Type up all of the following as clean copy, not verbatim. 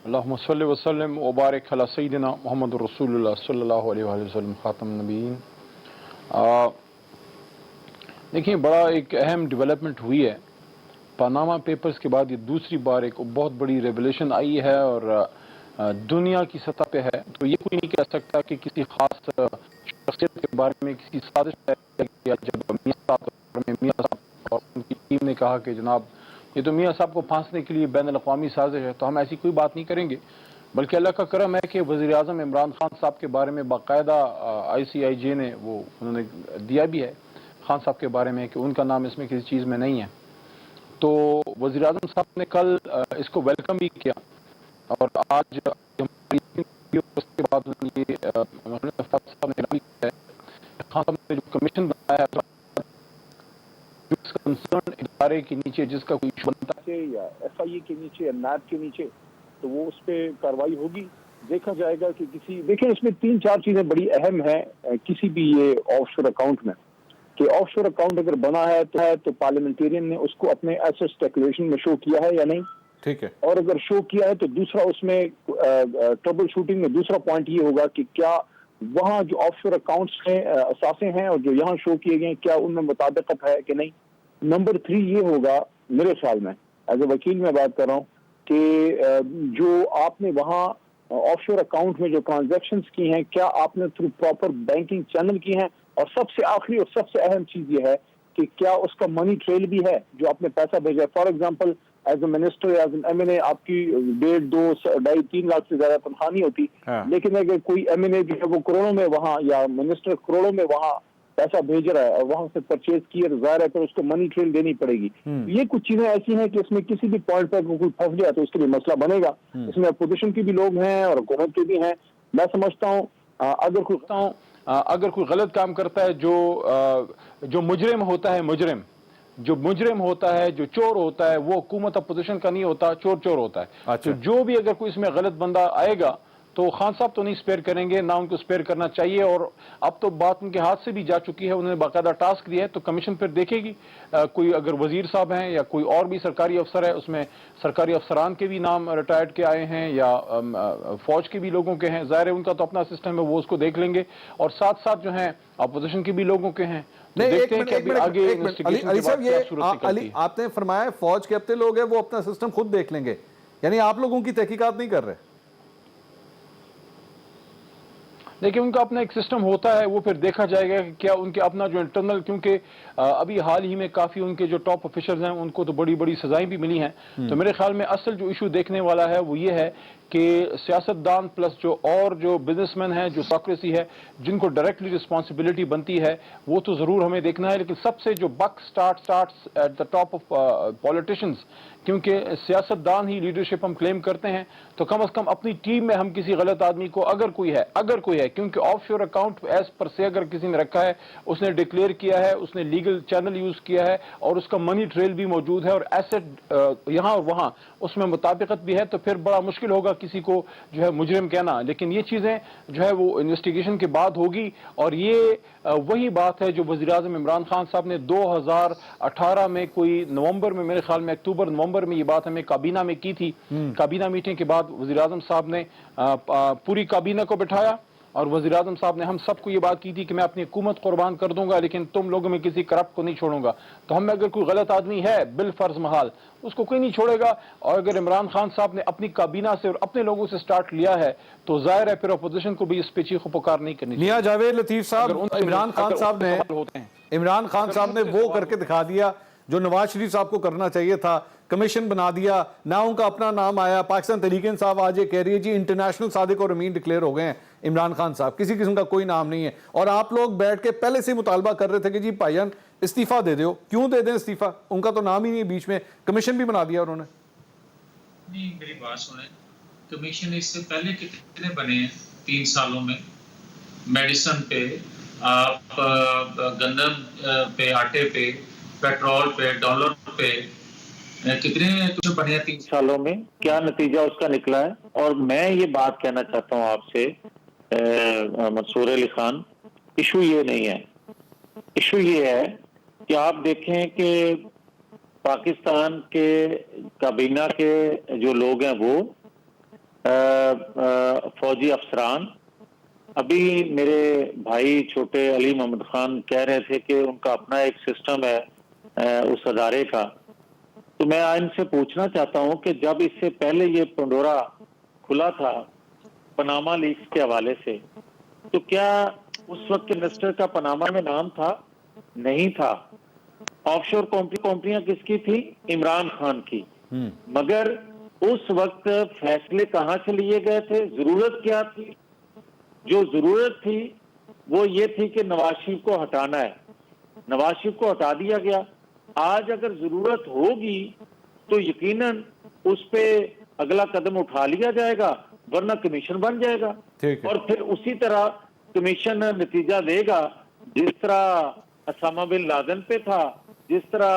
अल्लाहुम्मा सल्लि व सल्लिम व बारिक अला सय्यिदिना मुहम्मदुर रसूलुल्लाह सल्लल्लाहु अलैहि वसल्लम खातम नबीयीन। देखिए, बड़ा एक अहम डेवलपमेंट हुई है। पनामा पेपर्स के बाद ये दूसरी बार एक बहुत बड़ी रेवलेशन आई है और दुनिया की सतह पे है। तो ये कोई नहीं कह सकता कि किसी खास शख्सियत के बारे में किसी साजिश या जब मियां साहब और उनकी टीम ने कहा कि जनाब ये तो मियां साहब को फांसने के लिए बैन अल-अक़वामी साजिश है, तो हम ऐसी कोई बात नहीं करेंगे। बल्कि अल्लाह का करम है कि वज़ीर आज़म इमरान खान साहब के बारे में बाकायदा ICIJ ने वो उन्होंने दिया भी है खान साहब के बारे में कि उनका नाम इसमें किसी चीज़ में नहीं है। तो वज़ीर आज़म साहब ने कल इसको वेलकम भी किया और आज उसके बाद ये साहब ने भी किया है खान साहब ने जो कमीशन बनाया है कंसर्न इदारे के नीचे जिसका कोई इशू बनता है या FIA के नीचे या NAB के नीचे, तो वो उस पर कार्रवाई होगी। देखा जाएगा कि देखिए इसमें 3-4 चीजें बड़ी अहम है किसी भी ये ऑफशोर अकाउंट में, कि ऑफशोर अकाउंट अगर बना है तो पार्लियामेंटेरियन ने उसको अपने एसेट्स डिक्लेरेशन में शो किया है या नहीं, ठीक है। और अगर शो किया है तो दूसरा उसमें ट्रबल शूटिंग में दूसरा पॉइंट ये होगा कि क्या वहाँ जो ऑफशोर अकाउंट्स हैं असासे हैं और जो यहाँ शो किए गए क्या उनमें मुताबिकत है कि नहीं। नंबर 3 ये होगा मेरे ख्याल में, एज ए वकील मैं बात कर रहा हूँ, कि जो आपने वहाँ ऑफशोर अकाउंट में जो ट्रांजैक्शंस की हैं क्या आपने थ्रू प्रॉपर बैंकिंग चैनल की हैं, और सबसे आखिरी और सबसे अहम चीज ये है कि क्या उसका मनी ट्रेल भी है जो आपने पैसा भेजा है। For example as a minister as an MNA आपकी 1.5-2-2.5-3 लाख से ज्यादा तनख्वाह नहीं होती, लेकिन अगर कोई MNA जो है वो करोड़ों में वहाँ या मिनिस्टर करोड़ों में वहाँ पैसा भेज रहा है और वहां से परचेज किए तो जाहिर है फिर उसको मनी ट्रेल देनी पड़ेगी। ये कुछ चीजें ऐसी हैं कि इसमें किसी भी पॉइंट पर कोई फंस गया तो उसके लिए मसला बनेगा। इसमें अपोजिशन के भी लोग हैं और हुकूमत के भी हैं। मैं समझता हूँ अगर कोई गलत काम करता है, जो मुजरिम होता है, मुजरिम होता है, जो चोर होता है, वो हुकूमत अपोजिशन का नहीं होता, चोर होता है। अच्छा। तो जो भी अगर कोई इसमें गलत बंदा आएगा तो खान साहब तो नहीं स्पेयर करेंगे, ना उनको स्पेयर करना चाहिए। और अब तो बात उनके हाथ से भी जा चुकी है, उन्होंने बाकायदा टास्क दिया है, तो कमीशन फिर देखेगी कोई अगर वजीर साहब हैं या कोई और भी सरकारी अफसर है, उसमें सरकारी अफसरान के भी नाम रिटायर्ड के आए हैं या फौज के भी लोगों के हैं, जाहिर है उनका तो अपना सिस्टम है, वो उसको देख लेंगे। और साथ साथ जो है अपोजिशन के भी लोगों के हैं। नहीं, एक मिनट अली साहब, ये आपने फरमाया फौज के अपने लोग हैं वो अपना सिस्टम खुद देख लेंगे, यानी आप लोगों की तहकीकात नहीं कर रहे? देखिए, उनका अपना एक सिस्टम होता है, वो फिर देखा जाएगा कि क्या उनके अपना जो इंटरनल, क्योंकि अभी हाल ही में काफी उनके जो टॉप ऑफिसर्स हैं उनको तो बड़ी बड़ी सजाएं भी मिली हैं। तो मेरे ख्याल में असल जो इशू देखने वाला है वो ये है कि सियासतदान प्लस जो बिजनेसमैन हैं, जो ब्यूरोक्रेसी है, जिनको डायरेक्टली रिस्पॉन्सिबिलिटी बनती है, वो तो जरूर हमें देखना है। लेकिन सबसे जो buck starts at the top of politicians, क्योंकि सियासतदान ही लीडरशिप हम क्लेम करते हैं, तो कम से कम अपनी टीम में हम किसी गलत आदमी को अगर कोई है, क्योंकि ऑफशोर अकाउंट एज पर से अगर किसी ने रखा है, उसने डिक्लेयर किया है, उसने लीगल चैनल यूज किया है और उसका मनी ट्रेल भी मौजूद है और एसेट यहाँ और वहाँ उसमें मुताबिकत भी है, तो फिर बड़ा मुश्किल होगा किसी को जो है मुजरिम कहना। लेकिन ये चीजें जो है वो इन्वेस्टिगेशन के बाद होगी। और ये वही बात है जो वज़ीर आज़म इमरान खान साहब ने 2018 में कोई नवंबर में, मेरे ख्याल में अक्टूबर नवंबर में ये बात हमें काबीना में की थी। काबीना मीटिंग के बाद वज़ीर आज़म साहब ने पूरी काबीना को बिठाया और वज़ीर आज़म साहब ने हम सबको ये बात की थी कि मैं अपनी हुकूमत कुर्बान कर दूंगा लेकिन तुम लोगों में किसी करप्ट को नहीं छोड़ूंगा। तो हम में अगर कोई गलत आदमी है बिल फर्ज महाल, उसको कोई नहीं छोड़ेगा। और अगर इमरान खान साहब ने अपनी काबीना से और अपने लोगों से स्टार्ट लिया है तो जाहिर है फिर अपोजिशन को भी इस पे चीखो पुकार नहीं करनी चाहिए। मियां जावेद लतीफ साहब, इमरान खान साहब ने वो करके दिखा दिया जो नवाज शरीफ साहब को करना चाहिए था, कमीशन बना दिया, ना उनका अपना नाम आया। पाकिस्तान तहरीक साहब आज ये कह रही है जी इंटरनेशनल सादिक और अमीन डिक्लेयर हो गए हैं इमरान खान साहब, किसी किस्म का कोई नाम नहीं है। और आप लोग बैठ के पहले से मुतालबा कर रहे थे कि जी भाईजान इस्तीफा दे दो। क्यों दे दें इस्तीफा? उनका तो नाम ही नहीं है, बीच में कमीशन भी बना दिया उन्होंने। नहीं, मेरी बात सुने, कमीशन इससे पहले कितने बने हैं 3 सालों में? मेडिसिन पे, आप गंदम पे, आटे पे, पेट्रोल पे, डॉलर पे, कितने कुछ बने हैं 3 सालों में? क्या नतीजा उसका निकला है? और मैं ये बात कहना चाहता हूँ आपसे मंसूर अली खान, इशू ये नहीं है। इशू ये है कि आप देखें कि पाकिस्तान के काबीना के जो लोग हैं वो फौजी अफसरान। अभी मेरे भाई छोटे अली मोहम्मद खान कह रहे थे कि उनका अपना एक सिस्टम है उस अदारे का। तो मैं इनसे पूछना चाहता हूं कि जब इससे पहले ये पंडोरा खुला था पनामा लीक्स के हवाले से, तो क्या उस वक्त के मिनिस्टर का पनामा में नाम था? नहीं था। ऑफशोर कंपनियां किसकी थी? इमरान खान की। मगर उस वक्त फैसले कहां से लिए गए थे? जरूरत क्या थी? जो जरूरत थी वो ये थी कि नवाज शरीफ को हटाना है। नवाज शरीफ को हटा दिया गया। आज अगर जरूरत होगी तो यकीनन उस पे अगला कदम उठा लिया जाएगा, वरना कमीशन बन जाएगा और फिर उसी तरह कमीशन नतीजा देगा जिस तरह असामा बिन लादेन पे था, जिस तरह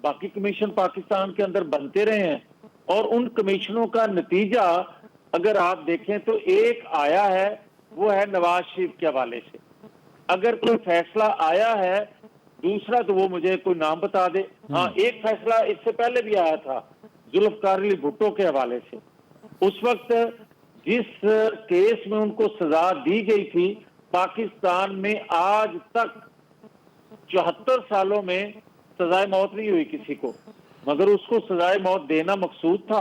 बाकी कमीशन पाकिस्तान के अंदर बनते रहे हैं। और उन कमीशनों का नतीजा अगर आप देखें तो एक आया है, वो है नवाज शरीफ के हवाले से। अगर कोई फैसला आया है, दूसरा तो वो मुझे कोई नाम बता दे। हाँ, एक फैसला इससे पहले भी आया था जुल्फकार अली भुट्टो के हवाले से। उस वक्त जिस केस में उनको सजा दी गई थी, पाकिस्तान में आज तक 74 सालों में सजाए मौत नहीं हुई किसी को, मगर उसको सजाए मौत देना मकसूद था,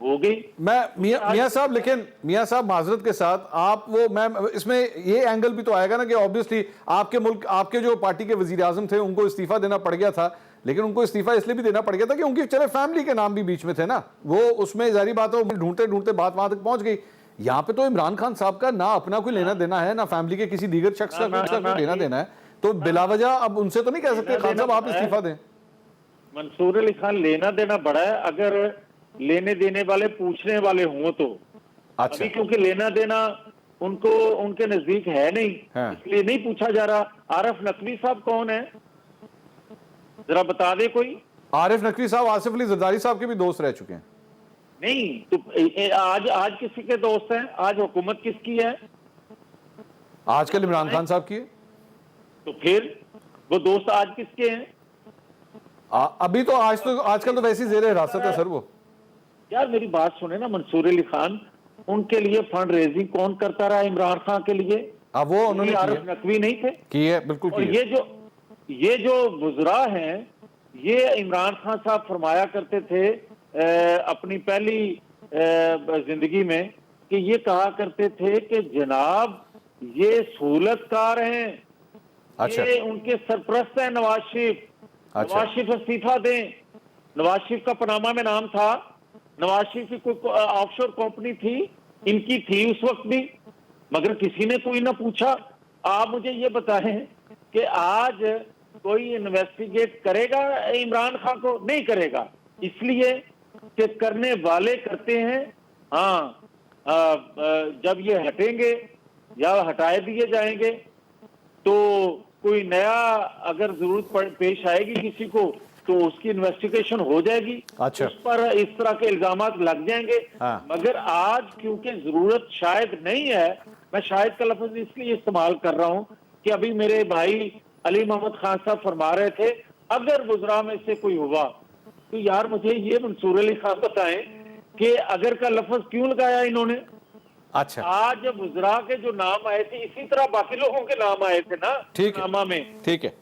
हो गई। मैं मियां साहब, लेकिन मियां साहब माजरत के साथ आप वो, मैं इसमें ये एंगल भी तो आएगा ना कि ऑब्वियसली आपके मुल्क, आपके जो पार्टी के वजीर आजम थे उनको इस्तीफा देना पड़ गया था, लेकिन उनको इस्तीफा इसलिए भी देना पड़ गया था कि उनकी चले फैमिली के नाम भी बीच में थे ना, वो उसमें जारी बात है ढूंढते ढूंढते बात वहां तक पहुंच गई। यहाँ पे तो इमरान खान साहब का ना अपना कोई लेना देना है, ना फैमिली के किसी दीगर शख्स का कोई लेना देना है, तो बिलावजह अब उनसे तो नहीं कह सकते खान साहब आप इस्तीफा दें। मंसूर अली खान लेना देना बड़ा है, अगर लेने देने वाले पूछने वाले हों तो। अच्छा। अभी क्योंकि लेना देना उनको उनके नजदीक है नहीं, इसलिए नहीं पूछा जा रहा। आरिफ नकवी साहब कौन है, जरा बता दे कोई। आरिफ नकवी साहब आसिफ अली जरदारी साहब के भी दोस्त रह चुके हैं। नहीं तो आज किसी के दोस्त हैं? आज हुकूमत किसकी है? आजकल इमरान खान साहब की है। तो फिर वो दोस्त आज किसके हैं? अभी तो आजकल तो वैसी जेर हिरासत है सर वो। यार मेरी बात सुने ना, मंसूर अली खान, उनके लिए फंड रेजिंग कौन करता रहा इमरान खान के लिए? वो उन्होंने आरिफ नकवी नहीं थे की है, बिल्कुल। और ये जो वुज़रा हैं, ये इमरान खान साहब फरमाया करते थे अपनी पहली जिंदगी में कि ये कहा करते थे कि जनाब ये सहूलतकार हैं। अच्छा। ये उनके सरप्रस्त हैं नवाज शरीफ। अच्छा। नवाज शरीफ इस्तीफा दें। नवाज शरीफ का पनामा में नाम था, नवाज शरीफ की कोई ऑफशोर कंपनी थी, इनकी थी उस वक्त भी, मगर किसी ने कोई ना पूछा। आप मुझे ये बताएं कि आज कोई इन्वेस्टिगेट करेगा इमरान खान को? नहीं करेगा, इसलिए कि करने वाले करते हैं। हाँ, जब ये हटेंगे या हटाए दिए जाएंगे तो कोई नया अगर जरूरत पेश आएगी किसी को तो उसकी इन्वेस्टिगेशन हो जाएगी। अच्छा। उस पर इस तरह के इल्जामात लग जाएंगे। हाँ। मगर आज क्योंकि जरूरत शायद नहीं है, मैं शायद का लफ्ज इसलिए इस्तेमाल कर रहा हूं कि अभी मेरे भाई अली मोहम्मद खान साहब फरमा रहे थे अगर वुज़रा में से कोई हुआ, तो यार मुझे ये मंसूर अली खान बताएं कि अगर का लफ्ज क्यों लगाया इन्होंने? अच्छा। आज वुज़रा के जो नाम आए थे, इसी तरह बाकी लोगों के नाम आए थे ना ठीक है, नामा में। ठीक है।